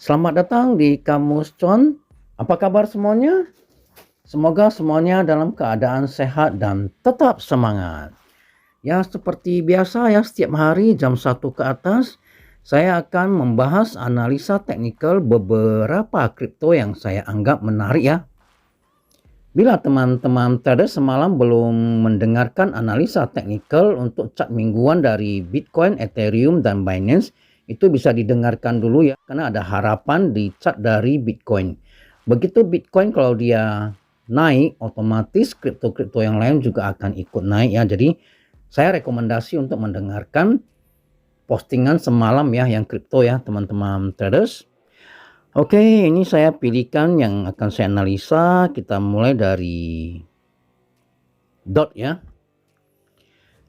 Selamat datang di Kamus Cuan. Apa kabar semuanya? Semoga semuanya dalam keadaan sehat dan tetap semangat. Ya, seperti biasa ya, setiap hari jam 1 ke atas saya akan membahas analisa teknikal beberapa kripto yang saya anggap menarik ya. Bila teman-teman trader semalam belum mendengarkan analisa teknikal untuk chart mingguan dari Bitcoin, Ethereum, dan Binance, itu bisa didengarkan dulu ya, karena ada harapan di chart dari Bitcoin. Begitu Bitcoin kalau dia naik, otomatis kripto-kripto yang lain juga akan ikut naik ya. Jadi saya rekomendasi untuk mendengarkan postingan semalam ya yang kripto ya teman-teman traders. Oke, ini saya pilihkan yang akan saya analisa. Kita mulai dari DOT ya.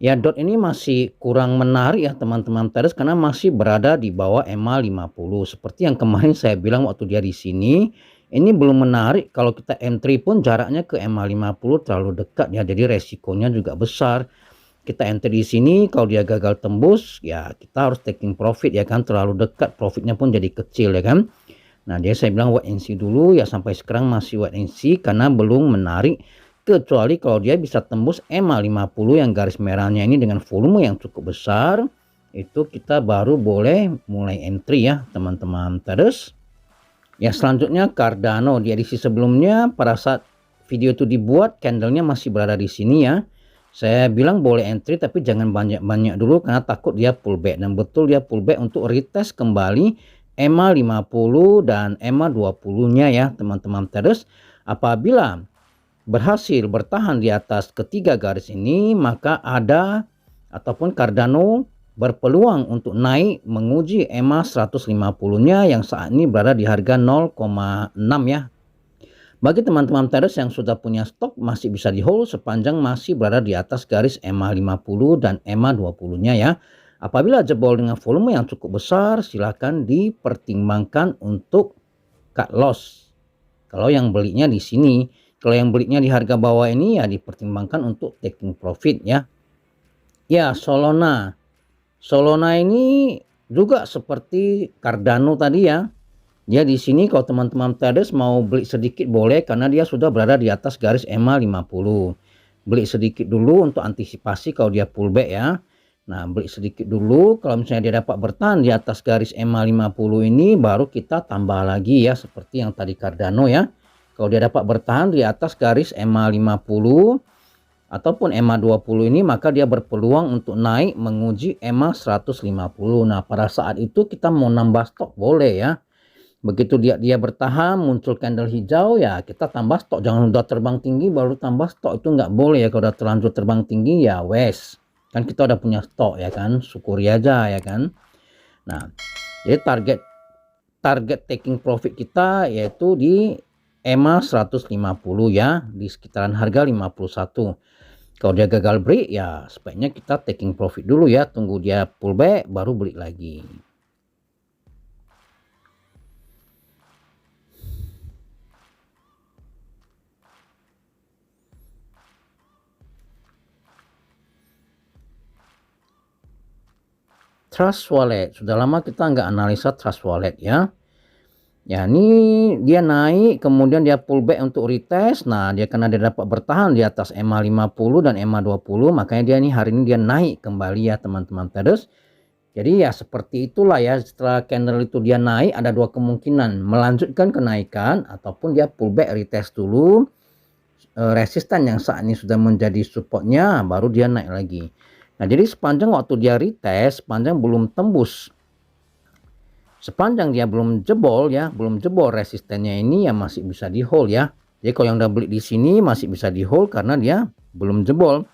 Ya, DOT ini masih kurang menarik ya teman-teman traders karena masih berada di bawah EMA 50. Seperti yang kemarin saya bilang waktu dia di sini, ini belum menarik. Kalau kita entry pun jaraknya ke EMA 50 terlalu dekat ya. Jadi resikonya juga besar. Kita entry di sini, kalau dia gagal tembus, ya kita harus taking profit ya kan. Terlalu dekat, profitnya pun jadi kecil ya kan. Nah, dia saya bilang wait and see dulu ya, sampai sekarang masih wait and see karena belum menarik, kecuali kalau dia bisa tembus EMA 50 yang garis merahnya ini dengan volume yang cukup besar, itu kita baru boleh mulai entry ya teman-teman traders. Ya, selanjutnya Cardano. Di edisi sebelumnya pada saat video itu dibuat candlenya masih berada di sini ya. Saya bilang boleh entry tapi jangan banyak-banyak dulu karena takut dia pullback, dan betul dia pullback untuk retest kembali EMA 50 dan EMA 20-nya ya teman-teman traders. Apabila berhasil bertahan di atas ketiga garis ini, maka ada ataupun Cardano berpeluang untuk naik menguji EMA 150-nya yang saat ini berada di harga 0,6 ya. Bagi teman-teman traders yang sudah punya stok, masih bisa di hold sepanjang masih berada di atas garis EMA 50 dan EMA 20-nya ya. Apabila jebol dengan volume yang cukup besar, silakan dipertimbangkan untuk cut loss. Kalau yang belinya di sini, kalau yang belinya di harga bawah ini ya dipertimbangkan untuk taking profit ya. Ya, Solana. Solana ini juga seperti Cardano tadi ya. Dia di sini kalau teman-teman traders mau beli sedikit boleh karena dia sudah berada di atas garis EMA 50. Beli sedikit dulu untuk antisipasi kalau dia pullback ya. Nah, beli sedikit dulu, kalau misalnya dia dapat bertahan di atas garis EMA 50 ini baru kita tambah lagi ya, seperti yang tadi Cardano ya. Kalau dia dapat bertahan di atas garis EMA 50 ataupun EMA 20 ini, maka dia berpeluang untuk naik menguji EMA 150. Nah, pada saat itu kita mau nambah stok boleh ya. Begitu dia bertahan muncul candle hijau ya kita tambah stok. Jangan udah terbang tinggi baru tambah stok, itu nggak boleh ya. Kalau udah terlanjur terbang tinggi ya wes, kan kita udah punya stok ya kan, syukuri aja ya kan. Nah, jadi target taking profit kita yaitu di EMA 150 ya, di sekitaran harga 51. Kalau dia gagal break ya sebaiknya kita taking profit dulu ya, tunggu dia pullback baru beli lagi. Trust Wallet, sudah lama kita nggak analisa Trust Wallet ya. Ya, ini dia naik kemudian dia pullback untuk retest. Nah, dia karena dia dapat bertahan di atas EMA 50 dan EMA 20, makanya dia ini hari ini dia naik kembali ya teman-teman traders. Jadi ya seperti itulah ya, setelah candle itu dia naik ada dua kemungkinan, melanjutkan kenaikan ataupun dia pullback retest dulu resisten yang saat ini sudah menjadi supportnya baru dia naik lagi. Nah, jadi sepanjang waktu dia retest, sepanjang belum tembus, sepanjang dia belum jebol ya, belum jebol resistennya ini ya masih bisa di hold ya. Jadi kalau yang udah beli di sini masih bisa di hold karena dia belum jebol.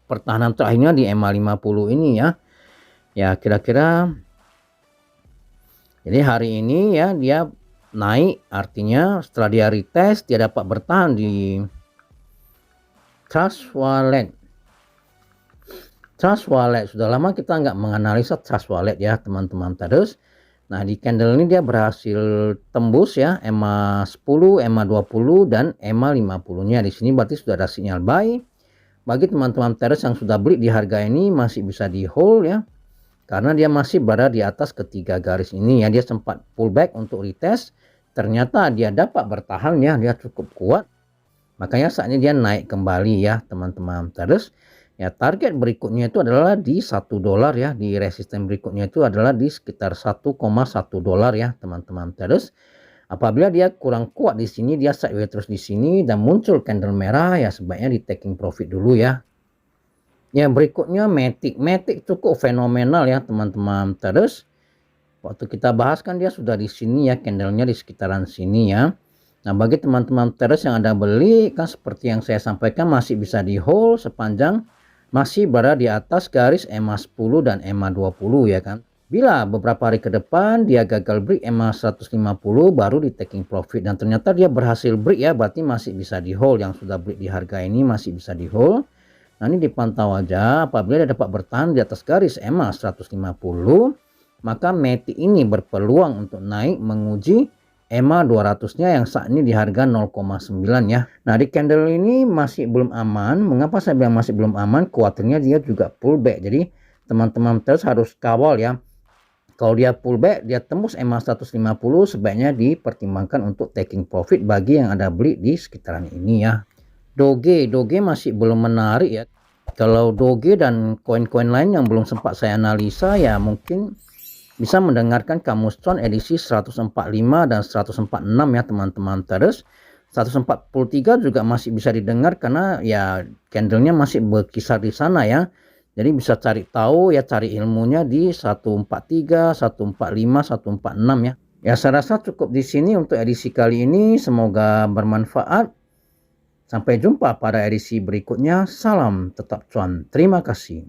Pertahanan terakhirnya di EMA 50 ini ya. Ya kira-kira jadi hari ini ya dia naik, artinya setelah dia retest dia dapat bertahan di Trust Wallet. Trust Wallet, sudah lama kita nggak menganalisa Trust Wallet ya teman-teman traders. Nah, di candle ini dia berhasil tembus ya EMA 10, EMA 20 dan EMA 50-nya. Di sini berarti sudah ada sinyal buy. Bagi teman-teman traders yang sudah beli di harga ini masih bisa di hold ya. karena dia masih berada di atas ketiga garis ini ya. Dia sempat pullback untuk retest, ternyata dia dapat bertahan ya, dia cukup kuat. Makanya saatnya dia naik kembali ya teman-teman. Terus ya target berikutnya itu adalah di $1 ya. Di resisten berikutnya itu adalah di sekitar 1,1 dolar ya teman-teman. Terus apabila dia kurang kuat di sini, dia sideways terus di sini dan muncul candle merah ya, sebaiknya di taking profit dulu ya. Ya berikutnya Matic. Matic cukup fenomenal ya teman-teman. Terus waktu kita bahas kan dia sudah di sini ya, candlenya di sekitaran sini ya. Nah bagi teman-teman traders yang ada beli kan seperti yang saya sampaikan, masih bisa di hold sepanjang masih berada di atas garis EMA 10 dan EMA 20 ya kan. Bila beberapa hari ke depan dia gagal break EMA 150 baru di taking profit, dan ternyata dia berhasil break ya, berarti masih bisa di hold. Yang sudah break di harga ini masih bisa di hold. Nah ini dipantau aja, apabila dia dapat bertahan di atas garis EMA 150, maka Matic ini berpeluang untuk naik menguji EMA 200-nya yang saat ini di harga 0,9 ya. Nah di candle ini masih belum aman. Mengapa saya bilang masih belum aman? Kuarternya dia juga pullback. Jadi teman-teman terus harus kawal ya. Kalau dia pullback, dia tembus EMA 150, sebaiknya dipertimbangkan untuk taking profit bagi yang ada beli di sekitaran ini ya. Doge masih belum menarik ya. Kalau Doge dan koin-koin lain yang belum sempat saya analisa ya, mungkin bisa mendengarkan Kamus Cuan edisi 145 dan 146 ya teman-teman. Terus 143 juga masih bisa didengar karena ya candlenya masih berkisar di sana ya. Jadi bisa cari tahu ya, cari ilmunya di 143, 145, 146 ya. Ya saya rasa cukup di sini untuk edisi kali ini. Semoga bermanfaat. Sampai jumpa pada edisi berikutnya. Salam tetap cuan. Terima kasih.